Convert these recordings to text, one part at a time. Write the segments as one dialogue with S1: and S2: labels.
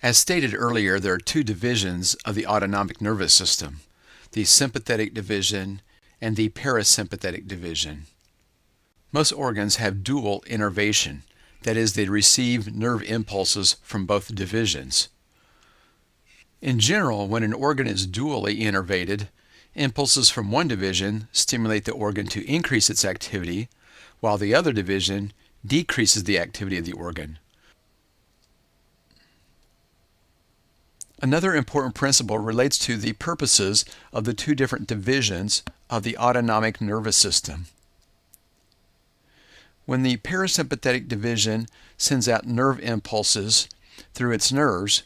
S1: As stated earlier, there are two divisions of the autonomic nervous system, the sympathetic division and the parasympathetic division. Most organs have dual innervation, that is, they receive nerve impulses from both divisions. In general, when an organ is dually innervated, impulses from one division stimulate the organ to increase its activity, while the other division decreases the activity of the organ. Another important principle relates to the purposes of the two different divisions of the autonomic nervous system. When the parasympathetic division sends out nerve impulses through its nerves,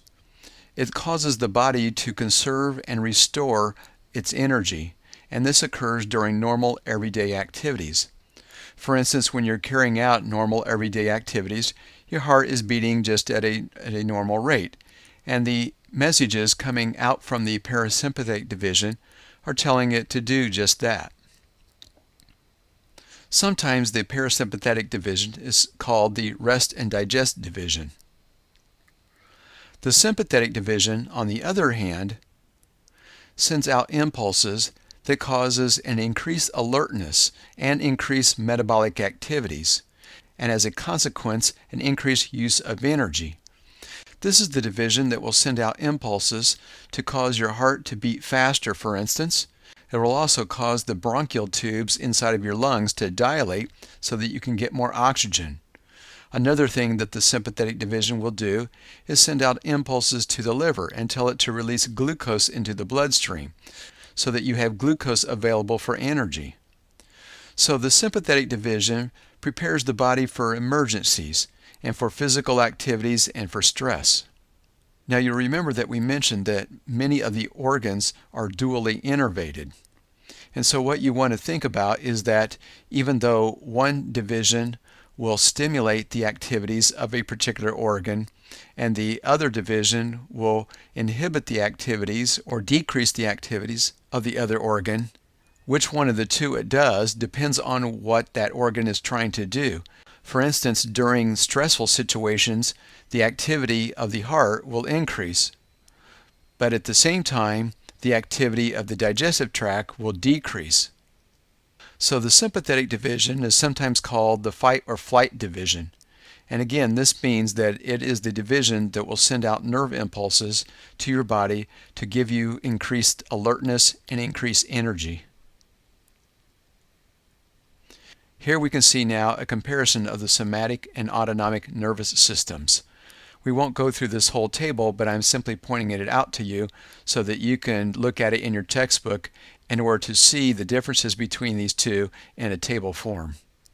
S1: it causes the body to conserve and restore its energy, and this occurs during normal everyday activities. For instance, when you're carrying out normal everyday activities, your heart is beating just at a normal rate, and the messages coming out from the parasympathetic division are telling it to do just that. Sometimes the parasympathetic division is called the rest and digest division. The sympathetic division, on the other hand, sends out impulses that causes an increased alertness and increased metabolic activities, and as a consequence, an increased use of energy. This is the division that will send out impulses to cause your heart to beat faster, for instance. It will also cause the bronchial tubes inside of your lungs to dilate so that you can get more oxygen. Another thing that the sympathetic division will do is send out impulses to the liver and tell it to release glucose into the bloodstream so that you have glucose available for energy. So the sympathetic division prepares the body for emergencies and for physical activities and for stress. Now you remember that we mentioned that many of the organs are dually innervated. And so what you want to think about is that even though one division will stimulate the activities of a particular organ and the other division will inhibit the activities or decrease the activities of the other organ, which one of the two it does depends on what that organ is trying to do. For instance, during stressful situations, the activity of the heart will increase, but at the same time, the activity of the digestive tract will decrease. So the sympathetic division is sometimes called the fight or flight division. And again, this means that it is the division that will send out nerve impulses to your body to give you increased alertness and increased energy. Here we can see now a comparison of the somatic and autonomic nervous systems. We won't go through this whole table, but I'm simply pointing it out to you so that you can look at it in your textbook in order to see the differences between these two in a table form.